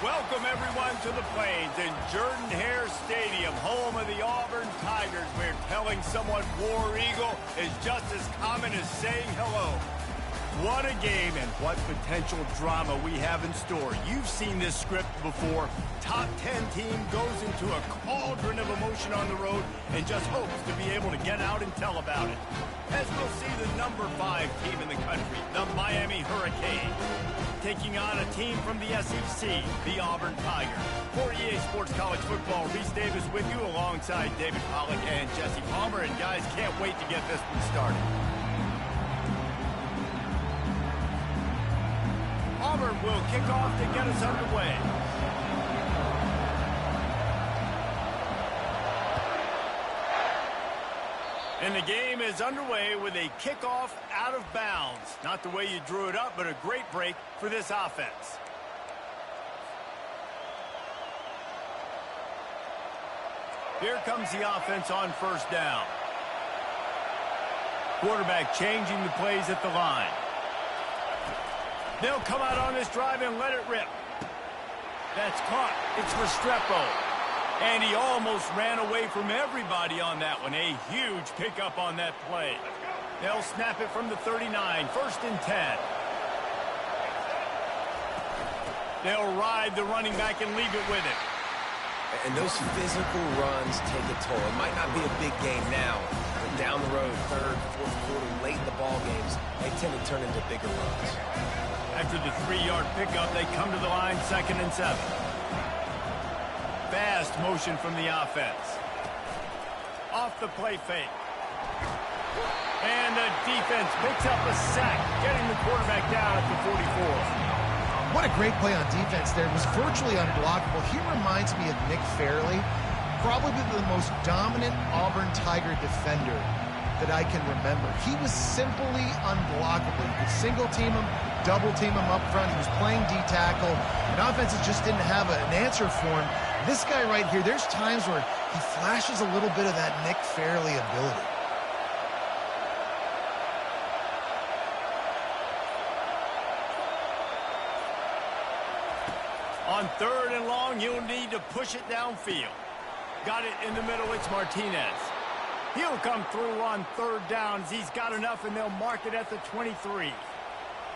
Welcome, everyone, to the Plains in Jordan-Hare Stadium, home of the Auburn Tigers, where telling someone War Eagle is just as common as saying hello. What a game and what potential drama we have in store. You've seen this script before. Top 10 team goes into a cauldron of emotion on the road and just hopes to be able to get out and tell about it. As we'll see the number 5 team in the country, the Miami Hurricane, taking on a team from the SEC, the Auburn Tigers. For EA Sports College Football, Reese Davis with you alongside David Pollack and Jesse Palmer. And guys, can't wait to get this one started. Auburn will kick off to get us underway. And the game is underway with a kickoff out of bounds. Not the way you drew it up, but a great break for this offense. Here comes the offense on first down. Quarterback changing the plays at the line. They'll come out on this drive and let it rip. That's caught. It's Restrepo. And he almost ran away from everybody on that one. A huge pickup on that play. They'll snap it from the 39, 1st and 10. They'll ride the running back and leave it with it. And those physical runs take a toll. It might not be a big game now, but down the road, 3rd, 4th quarter, late in the ball games, they tend to turn into bigger runs. After the 3-yard pickup, they come to the line, 2nd and 7. Fast motion from the offense. Off the play fake. And the defense picks up a sack, getting the quarterback down at the 44. What a great play on defense there. It was virtually unblockable. He reminds me of Nick Fairley, probably the most dominant Auburn Tiger defender that I can remember. He was simply unblockable. You could single team him, double team him up front. He was playing D-tackle, and offenses just didn't have an answer for him. This guy right here, there's times where he flashes a little bit of that Nick Fairley ability. On 3rd and long, you'll need to push it downfield. Got it in the middle, it's Martinez. He'll come through on 3rd down as he's got enough, and they'll mark it at the 23.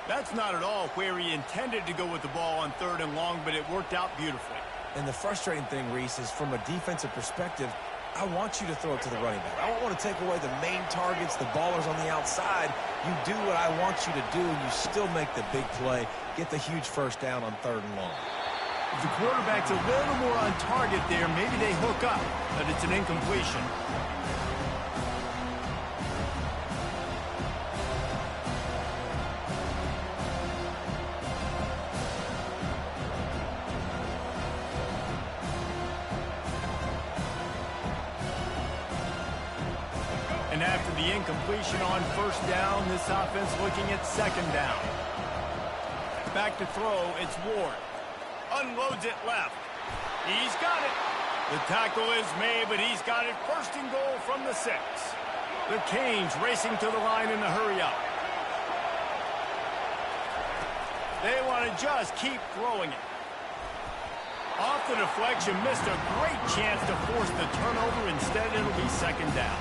That's not at all where he intended to go with the ball on 3rd and long, but it worked out beautifully. And the frustrating thing, Reese, is from a defensive perspective, I want you to throw it to the running back. I don't want to take away the main targets, the ballers on the outside. You do what I want you to do, and you still make the big play, get the huge 1st down on 3rd and long. If the quarterback's a little more on target there, maybe they hook up, but it's an incompletion. And after the incompletion on 1st down, this offense looking at 2nd down. Back to throw, it's Ward. Unloads it left. He's got it. The tackle is made, but he's got it 1st and goal from the 6. The Canes racing to the line in the hurry-up. They want to just keep throwing it. Off the deflection, missed a great chance to force the turnover. Instead, it'll be 2nd down.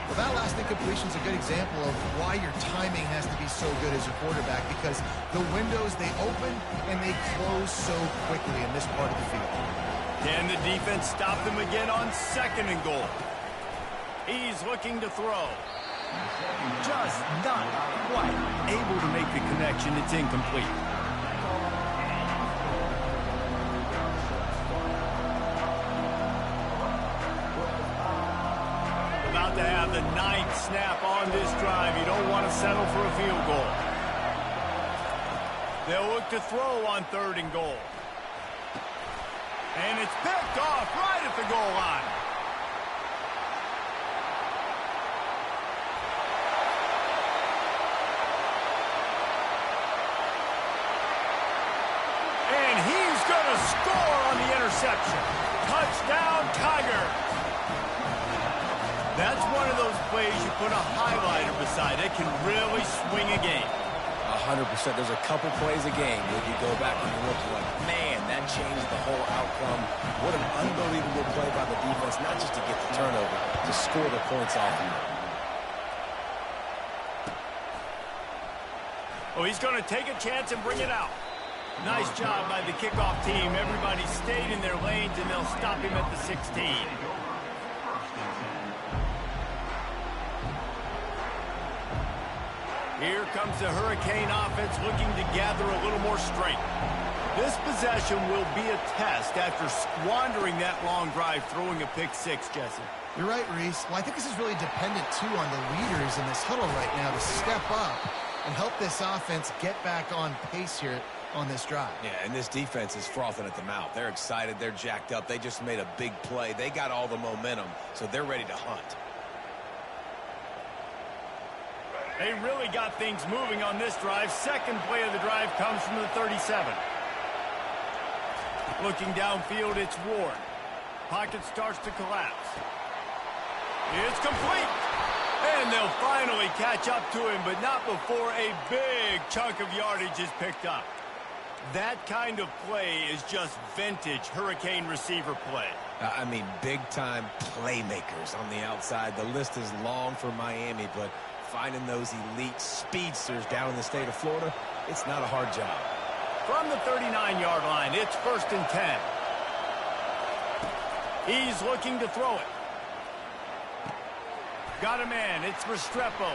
Well, that last incompletion is a good example of why your timing has to be so good as a quarterback, because the windows, they open and they close so quickly in this part of the field. Can the defense stop them again on 2nd and goal? He's looking to throw. Just not quite able to make the connection. It's incomplete. About to have the 9th snap on this drive. You don't want to settle for a field goal. They'll look to throw on 3rd and goal. And it's picked off right at the goal line. And he's going to score on the interception. Touchdown, Tigers. That's one of those plays you put a highlighter beside it, can really swing a game. 100%. There's a couple plays a game where you go back and you look like, man, that changed the whole outcome. What an unbelievable play by the defense, not just to get the turnover, to score the points off of it. Oh, he's going to take a chance and bring it out. Nice job by the kickoff team. Everybody stayed in their lanes, and they'll stop him at the 16. Here comes the Hurricane offense looking to gather a little more strength. This possession will be a test after squandering that long drive, throwing a pick 6, Jesse. You're right, Reese. Well, I think this is really dependent, too, on the leaders in this huddle right now to step up and help this offense get back on pace here on this drive. Yeah, and this defense is frothing at the mouth. They're excited. They're jacked up. They just made a big play. They got all the momentum, so they're ready to hunt. They really got things moving on this drive. Second play of the drive comes from the 37. Looking downfield, it's Ward. Pocket starts to collapse. It's complete. And they'll finally catch up to him, but not before a big chunk of yardage is picked up. That kind of play is just vintage Hurricane receiver play. I mean, big-time playmakers on the outside. The list is long for Miami, but finding those elite speedsters down in the state of Florida, it's not a hard job. From the 39-yard line, it's 1st and 10. He's looking to throw it. Got a man. It's Restrepo.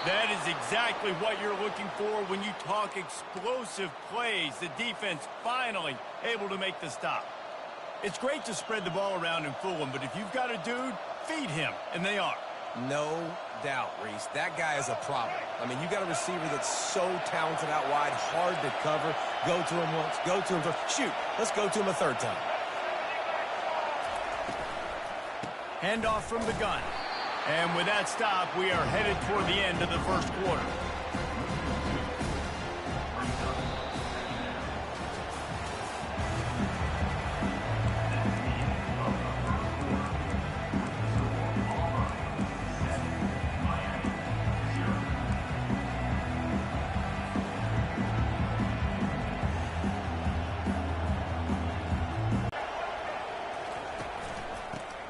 That is exactly what you're looking for when you talk explosive plays. The defense finally able to make the stop. It's great to spread the ball around and fool him, but if you've got a dude, feed him, and they are. No doubt, Reese. That guy is a problem. I mean, you got a receiver that's so talented out wide, hard to cover. Go to him once, go to him twice. Shoot, let's go to him a 3rd time. Handoff from the gun. And with that stop, we are headed toward the end of the 1st quarter.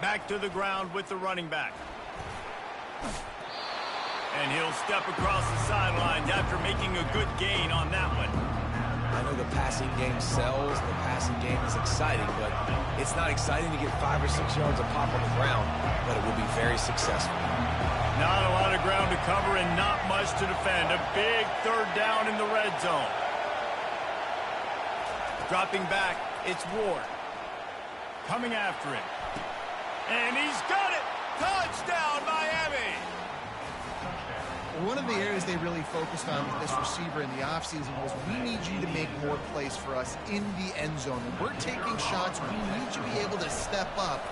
Back to the ground with the running back. And he'll step across the sidelines after making a good gain on that one. I know the passing game sells, the passing game is exciting, but it's not exciting to get 5 or 6 yards of pop on the ground, but it will be very successful. Not a lot of ground to cover and not much to defend. A big 3rd down in the red zone. Dropping back, it's Ward. Coming after him. And he's got it! Touchdown, Miami! One of the areas they really focused on with this receiver in the offseason was we need you to make more plays for us in the end zone. When we're taking shots, we need you to be able to step up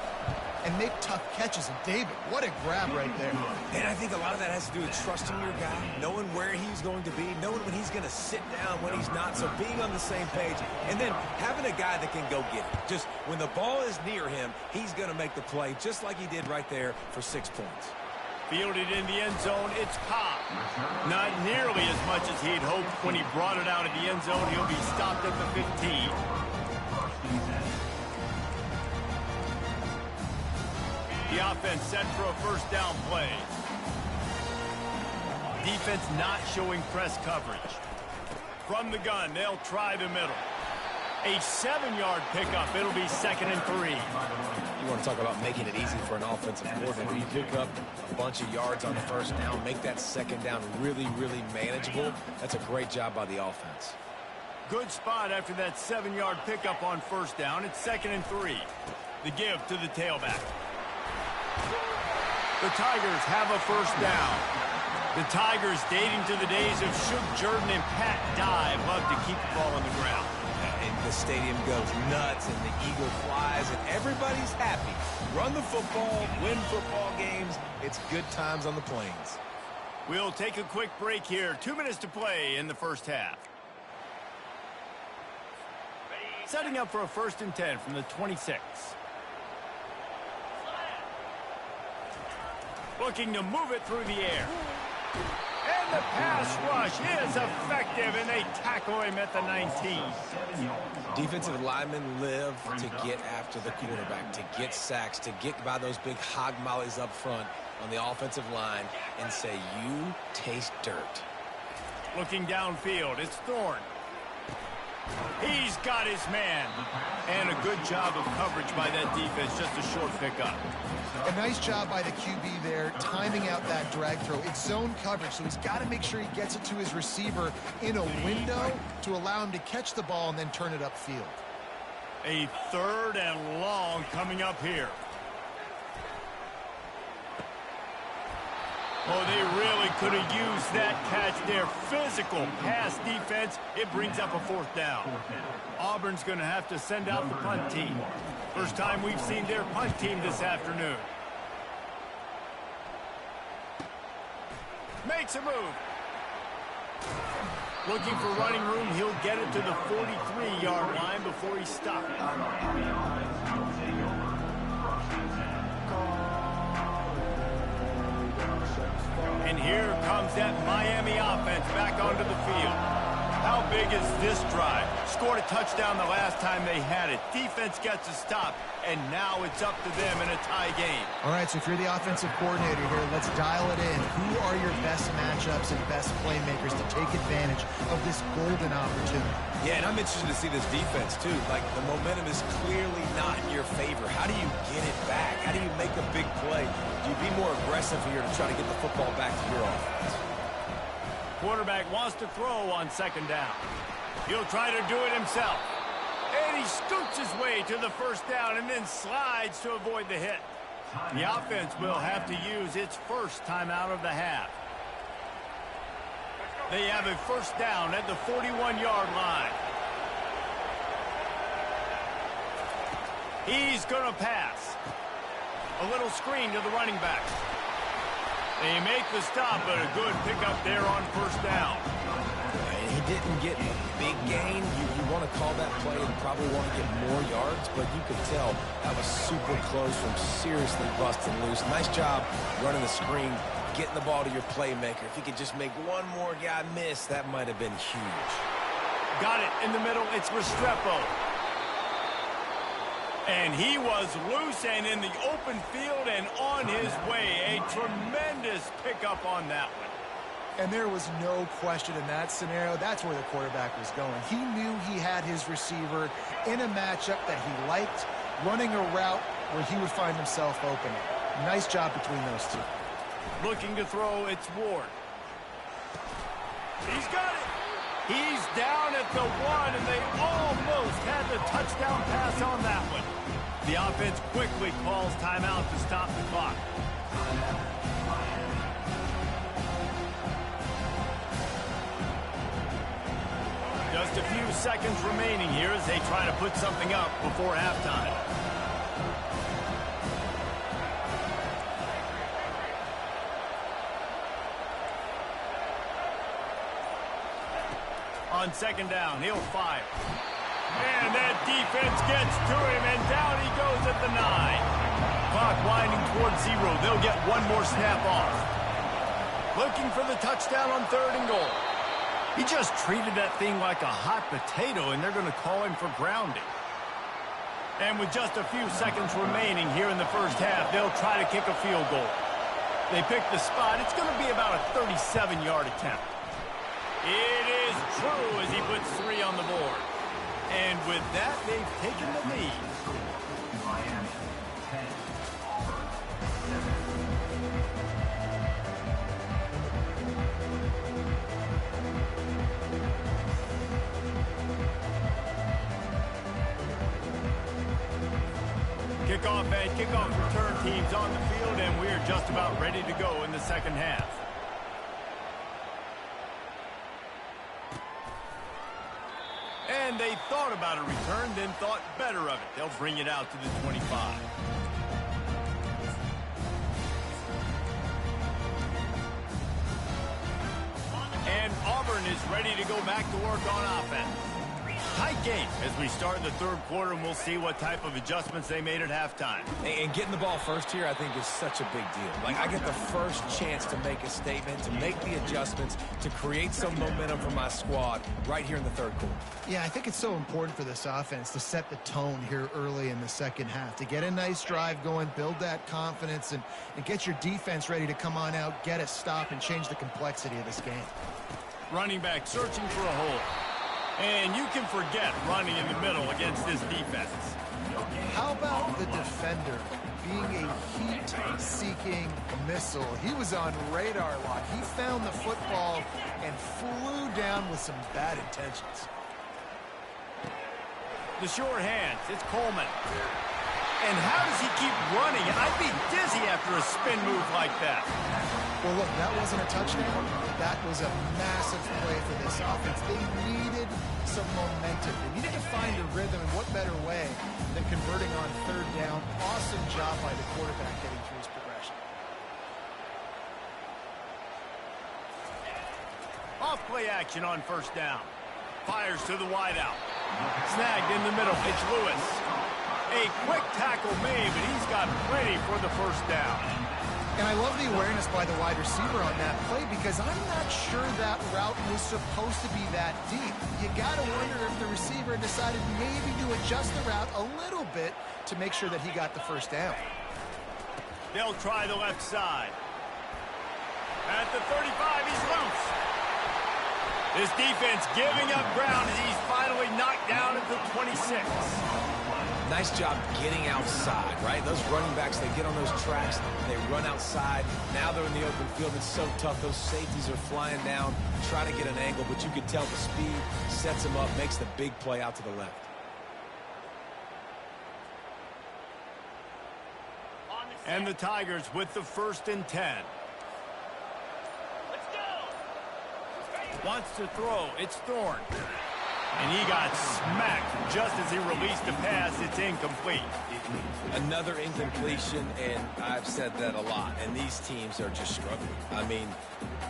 and make tough catches. And David, what a grab right there. And I think a lot of that has to do with trusting your guy, knowing where he's going to be, knowing when he's going to sit down, when he's not, so being on the same page, and then having a guy that can go get it. Just when the ball is near him, he's going to make the play just like he did right there for 6 points. Fielded in the end zone, it's Cobb. Not nearly as much as he'd hoped when he brought it out of the end zone. He'll be stopped at the 15. The offense set for a 1st down play. Defense not showing press coverage. From the gun, they'll try the middle. A 7-yard pickup. It'll be 2nd and 3. You want to talk about making it easy for an offensive coordinator. You pick up a bunch of yards on the 1st down, make that 2nd down really, really manageable. That's a great job by the offense. Good spot after that 7-yard pickup on 1st down. It's 2nd and 3. The give to the tailback. The Tigers have a 1st down. The Tigers, dating to the days of Shook Jordan and Pat Dye, love to keep the ball on the ground. And the stadium goes nuts, and the eagle flies, and everybody's happy. Run the football, win football games. It's good times on the Plains. We'll take a quick break here. 2 minutes to play in the first half. Setting up for a 1st and 10 from the 26. Looking to move it through the air. And the pass rush is effective, and they tackle him at the 19. Defensive linemen live to get after the quarterback, to get sacks, to get by those big hog mollies up front on the offensive line and say, you taste dirt. Looking downfield, it's Thorne. He's got his man. And a good job of coverage by that defense, just a short pickup. A nice job by the QB there, timing out that drag throw. It's zone coverage, so he's got to make sure he gets it to his receiver in a window to allow him to catch the ball and then turn it upfield. A 3rd and long coming up here. Oh, they really could have used that catch there. Physical pass defense. It brings up a 4th down. Auburn's going to have to send out the punt team. First time we've seen their punt team this afternoon. Makes a move. Looking for running room. He'll get it to the 43-yard line before he stopped. And here comes that Miami offense back onto the field. How big is this drive? Scored a touchdown the last time they had it. Defense gets a stop, and now it's up to them in a tie game. All right, so if you're the offensive coordinator here, let's dial it in. Who are your best matchups and best playmakers to take advantage of this golden opportunity? Yeah, and I'm interested to see this defense, too. Like, the momentum is clearly not in your favor. How do you get it back? How do you make a big play? Do you be more aggressive here to try to get the football back to your offense? Quarterback wants to throw on 2nd down. He'll try to do it himself. And he scoots his way to the 1st down and then slides to avoid the hit. The offense will have to use its first timeout of the half. They have a 1st down at the 41-yard line. He's going to pass. A little screen to the running back. They make the stop, but a good pickup there on 1st down. And he didn't get a big gain. You want to call that play and probably want to get more yards, but you could tell that was super close from seriously busting loose. Nice job running the screen, getting the ball to your playmaker. If he could just make one more guy miss, that might have been huge. Got it in the middle. It's Restrepo. And he was loose and in the open field and on his way. A tremendous pickup on that one. And there was no question in that scenario. That's where the quarterback was going. He knew he had his receiver in a matchup that he liked, running a route where he would find himself open. Nice job between those two. Looking to throw, it's Ward. He's got it. He's down at the 1, and they almost had the touchdown pass on that one. The offense quickly calls timeout to stop the clock. Just a few seconds remaining here as they try to put something up before halftime. On 2nd down, he'll fire. And that defense gets to him, and down he goes at the 9. Clock winding towards 0. They'll get one more snap off. Looking for the touchdown on 3rd and goal. He just treated that thing like a hot potato, and they're going to call him for grounding. And with just a few seconds remaining here in the first half, they'll try to kick a field goal. They pick the spot. It's going to be about a 37-yard attempt. It is true as he puts 3 on the board. And with that, they've taken the lead. Miami, 10, Auburn, 7. Kickoff and kickoff return teams on the field, and we're just about ready to go in the second half. And they thought about a return, then thought better of it. They'll bring it out to the 25. And Auburn is ready to go back to work on offense. Tight game as we start the third quarter, and we'll see what type of adjustments they made at halftime. And getting the ball first here, I think, is such a big deal. Like, I get the first chance to make a statement, to make the adjustments, to create some momentum for my squad right here in the third quarter. Yeah, I think it's so important for this offense to set the tone here early in the second half, to get a nice drive going, build that confidence, and get your defense ready to come on out, get a stop, and change the complexity of this game. Running back searching for a hole. And you can forget running in the middle against this defense. How about the defender being a heat-seeking missile? He was on radar lock. He found the football and flew down with some bad intentions. The short hands, it's Coleman. And how does he keep running? I'd be dizzy after a spin move like that. Well, look, that wasn't a touchdown. That was a massive play for this offense. They needed some momentum. They needed to find a rhythm, and what better way than converting on third down. Awesome job by the quarterback getting through his progression. Off play action on first down. Fires to the wideout. Snagged in the middle. It's Lewis. A quick tackle made, but he's got plenty for the first down. And I love the awareness by the wide receiver on that play, because I'm not sure that route was supposed to be that deep. You got to wonder if the receiver decided maybe to adjust the route a little bit to make sure that he got the first down. They'll try the left side. At the 35, he's loose. This defense giving up ground as he's finally knocked down at the 26. Nice job getting outside, right? Those running backs, they get on those tracks, they run outside. Now they're in the open field. It's so tough. Those safeties are flying down, trying to get an angle, but you can tell the speed sets them up, makes the big play out to the left. And the Tigers with the 1st and 10. Wants to throw. It's Thorne. And he got smacked just as he released the pass. It's incomplete. Another incompletion, and I've said that a lot, and these teams are just struggling. I mean,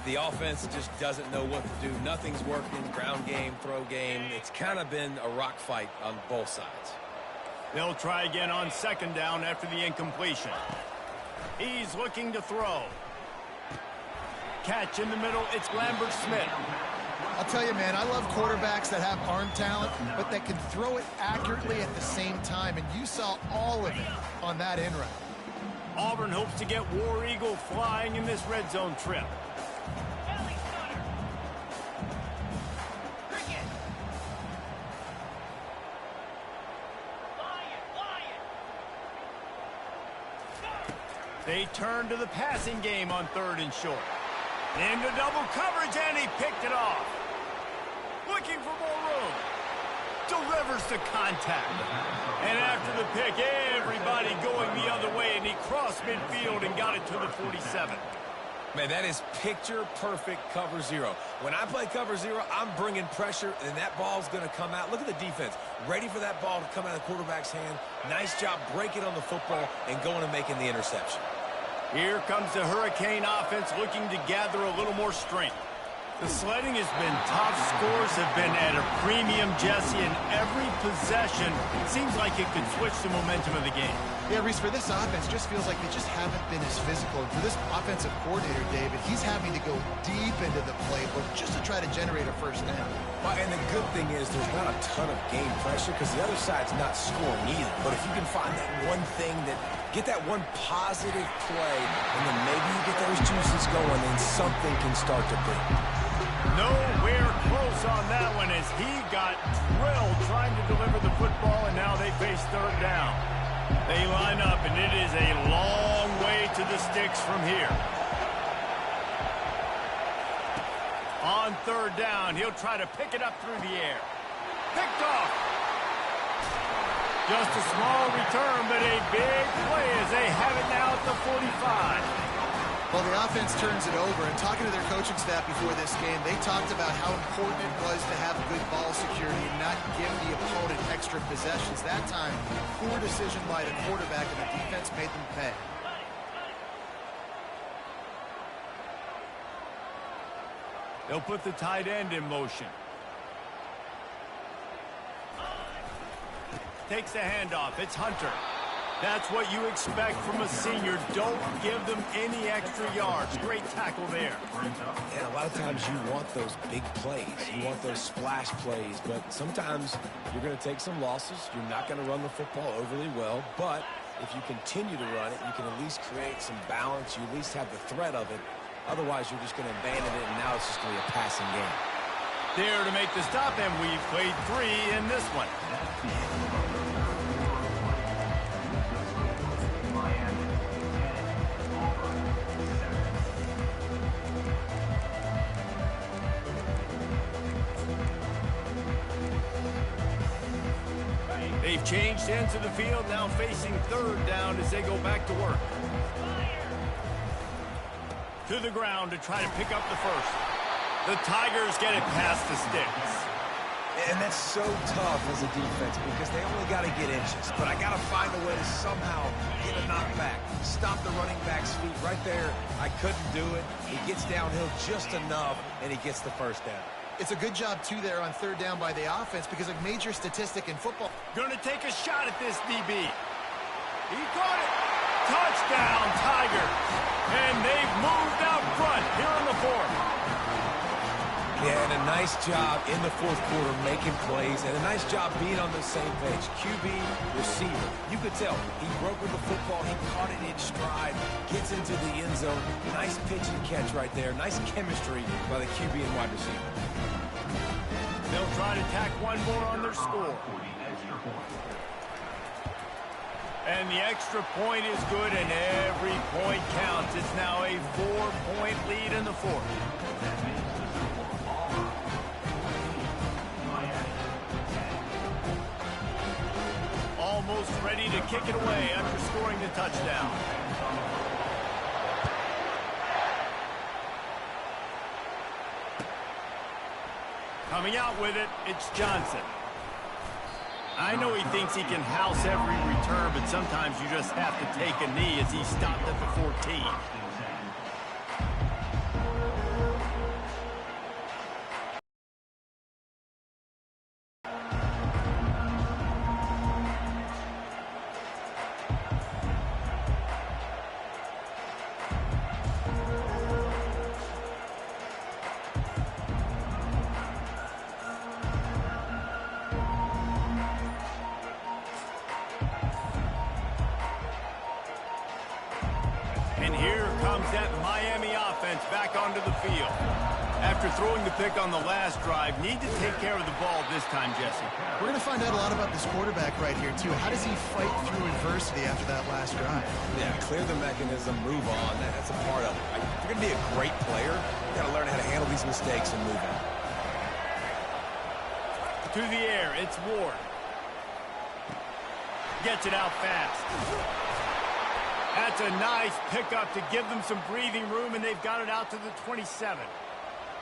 the offense just doesn't know what to do. Nothing's working. Ground game, throw game. It's kind of been a rock fight on both sides. They'll try again on second down after the incompletion. He's looking to throw. Catch in the middle. It's Lambert Smith. I'll tell you, man, I love quarterbacks that have arm talent, but that can throw it accurately at the same time, and you saw all of it on that in route. Auburn hopes to get War Eagle flying in this red zone trip. They turn to the passing game on 3rd and short. Into double coverage, and he picked it off. Looking for more room. Delivers the contact. And after the pick, everybody going the other way, and he crossed midfield and got it to the 47. Man, that is picture-perfect cover zero. When I play cover zero, I'm bringing pressure, and that ball's going to come out. Look at the defense. Ready for that ball to come out of the quarterback's hand. Nice job breaking on the football and going and making the interception. Here comes the Hurricane offense looking to gather a little more strength. The sledding has been tough. Scores have been at a premium, Jesse, and every possession seems like it could switch the momentum of the game. Yeah, Reese, for this offense, just feels like they just haven't been as physical. And for this offensive coordinator, David, he's having to go deep into the playbook just to try to generate a first down. Well, and the good thing is there's not a ton of game pressure because the other side's not scoring either. But if you can find that one thing that get that one positive play, and then maybe you get those juices going, and something can start to break. Nowhere close on that one as he got drilled trying to deliver the football, and now they face 3rd down. They line up, and it is a long way to the sticks from here. On 3rd down, he'll try to pick it up through the air. Picked off. Just a small return, but a big play as they have it now at the 45. Well, the offense turns it over, and talking to their coaching staff before this game, they talked about how important it was to have good ball security and not give the opponent extra possessions. That time, poor decision by the quarterback, and the defense made them pay. They'll put the tight end in motion. Takes the handoff. It's Hunter. That's what you expect from a senior. Don't give them any extra yards. Great tackle there. And a lot of times you want those big plays. You want those splash plays. But sometimes you're going to take some losses. You're not going to run the football overly well. But if you continue to run it, you can at least create some balance. You at least have the threat of it. Otherwise, you're just going to abandon it, and now it's just going to be a passing game. There to make the stop, and we've played 3 in this one. They've changed ends of the field, now facing 3rd down as they go back to work. To the ground to try to pick up the first. The Tigers get it past the sticks. And that's so tough as a defense because they only got to get inches. But I got to find a way to somehow get a knockback. Stop the running back's feet right there. I couldn't do it. He gets downhill just enough, and he gets the first down. It's a good job, too, there on 3rd down by the offense because a major statistic in football. Going to take a shot at this DB. He caught it. Touchdown, Tigers. And they've moved out front here in the 4th. Yeah, and a nice job in the 4th quarter making plays, and a nice job being on the same page. QB, receiver. You could tell he broke with the football. He caught it in stride, gets into the end zone. Nice pitch and catch right there. Nice chemistry by the QB and wide receiver. They'll try to tack one more on their score. And the extra point is good, and every point counts. It's now a 4-point lead in the 4th. Almost ready to kick it away after scoring the touchdown. Coming out with it, it's Johnson. I know he thinks he can house every return, but sometimes you just have to take a knee as he stopped at the 14. And here comes that Miami offense back onto the field. After throwing the pick on the last drive, need to take care of the ball this time, Jesse. We're going to find out a lot about this quarterback right here, too. How does he fight through adversity after that last drive? Yeah, clear the mechanism, move on. That's a part of it. If you're going to be a great player, you got to learn how to handle these mistakes and move on. To the air, it's Ward. Gets it out fast. That's a nice pickup to give them some breathing room, and they've got it out to the 27.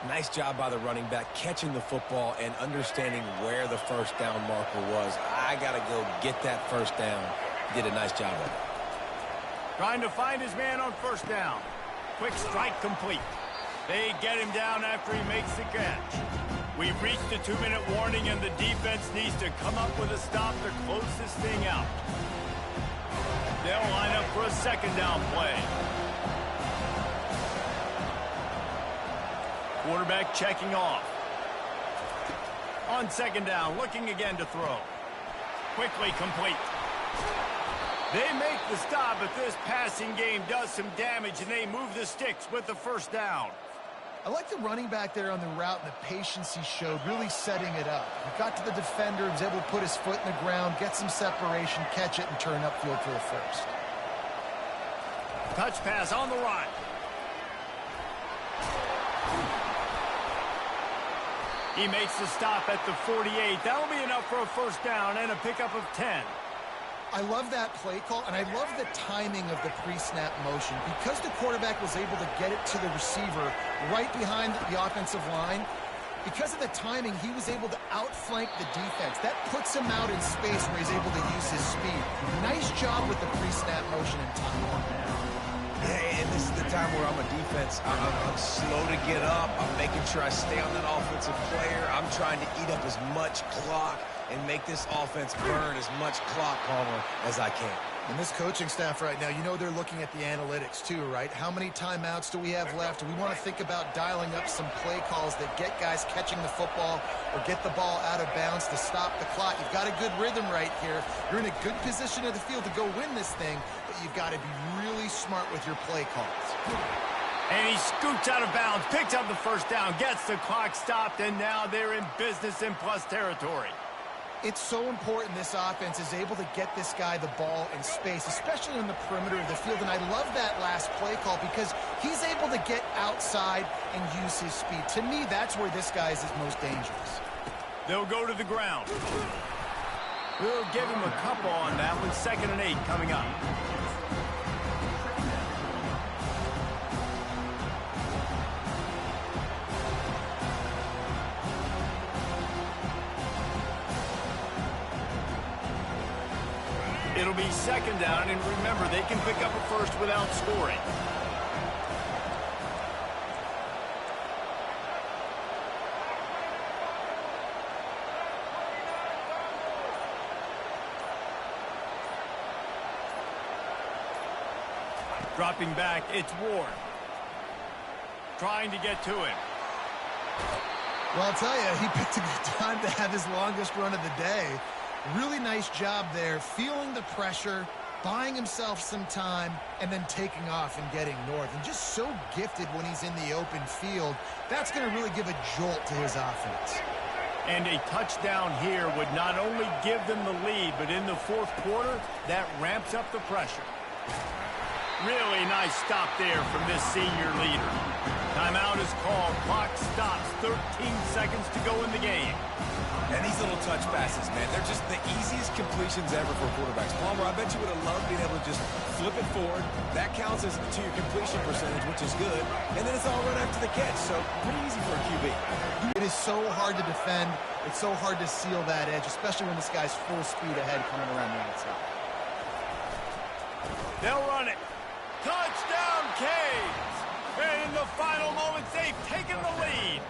Nice job by the running back catching the football and understanding where the first down marker was. I got to go get that first down. He did a nice job of it. Trying to find his man on first down. Quick strike complete. They get him down after he makes the catch. We've reached the 2-minute warning, and the defense needs to come up with a stop to close this thing out. They'll line up for a second down play. Quarterback checking off. On second down, looking again to throw. Quickly complete. They make the stop, but this passing game does some damage, and they move the sticks with the first down. I like the running back there on the route and the patience he showed, really setting it up. He got to the defender, was able to put his foot in the ground, get some separation, catch it, and turn upfield for the first. Touch pass on the run. He makes the stop at the 48. That'll be enough for a first down and a pickup of 10. I love that play call, and I love the timing of the pre-snap motion. Because the quarterback was able to get it to the receiver right behind the offensive line, because of the timing, he was able to outflank the defense. That puts him out in space where he's able to use his speed. Nice job with the pre-snap motion and timing. Yeah, and this is the time where I'm a defense. I'm slow to get up. I'm making sure I stay on that offensive player. I'm trying to eat up as much clock and make this offense burn as much clock, Palmer, as I can. And this coaching staff right now, you know they're looking at the analytics too, right? How many timeouts do we have left? We want to think about dialing up some play calls that get guys catching the football or get the ball out of bounds to stop the clock. You've got a good rhythm right here. You're in a good position of the field to go win this thing, but you've got to be really smart with your play calls. And he scoots out of bounds, picks up the first down, gets the clock stopped, and now they're in business in plus territory. It's so important this offense is able to get this guy the ball in space, especially on the perimeter of the field. And I love that last play call because he's able to get outside and use his speed. To me, that's where this guy is his most dangerous. They'll go to the ground. We'll give him a couple on that one. 2nd and 8 coming up. It'll be 2nd down, and remember, they can pick up a first without scoring. Dropping back, it's Ward. Trying to get to him. Well, I'll tell you, he picked a good time to have his longest run of the day. Really nice job there, feeling the pressure, buying himself some time, and then taking off and getting north. And just so gifted when he's in the open field. That's going to really give a jolt to his offense. And a touchdown here would not only give them the lead, but in the 4th quarter, that ramps up the pressure. Really nice stop there from this senior leader. Timeout is called. Clock stops. 13 seconds to go in the game. And these little touch passes, man, they're just the easiest completions ever for quarterbacks. Palmer, I bet you would have loved being able to just flip it forward. That counts as to your completion percentage, which is good. And then it's all run after the catch, so pretty easy for a QB. It is so hard to defend. It's so hard to seal that edge, especially when this guy's full speed ahead coming around the outside. They'll run it. Touchdown, Canes! And in the final moments, they've taken the lead.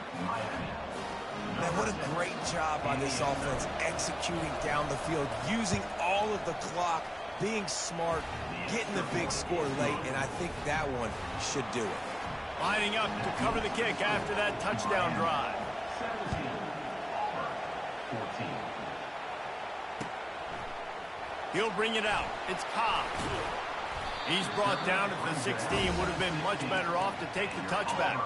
Man, what a great job by this offense executing down the field, using all of the clock, being smart, getting the big score late, and I think that one should do it. Lining up to cover the kick after that touchdown drive. He'll bring it out. It's Cobb. He's brought down at the 16. Would have been much better off to take the touchback.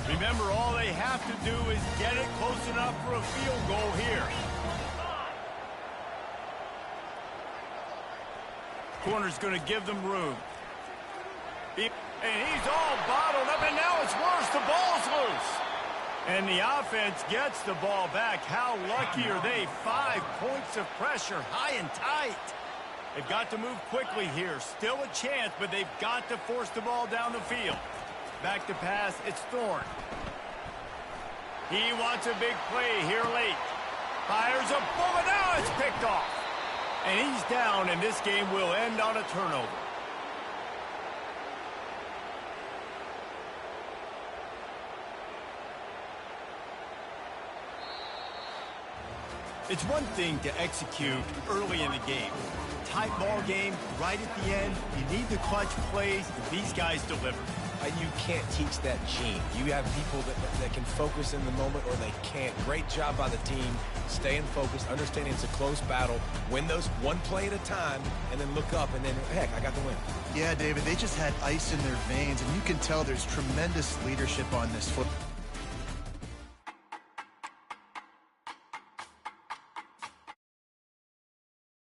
Remember, all they have to do is get it close enough for a field goal here. Corner's going to give them room. And he's all bottled up, and now it's worse. The ball's loose. And the offense gets the ball back. How lucky are they? 5 points of pressure, high and tight. They've got to move quickly here. Still a chance, but they've got to force the ball down the field. Back to pass, it's Thorne. He wants a big play here late. Fires a bullet, now it's picked off. And he's down, and this game will end on a turnover. It's one thing to execute early in the game. Tight ball game, right at the end, you need the clutch plays, and these guys deliver. You can't teach that gene. You have people that can focus in the moment or they can't. Great job by the team, staying focused, understanding it's a close battle, win those one play at a time, and then look up, and then, heck, I got the win. Yeah, David, they just had ice in their veins, and you can tell there's tremendous leadership on this football.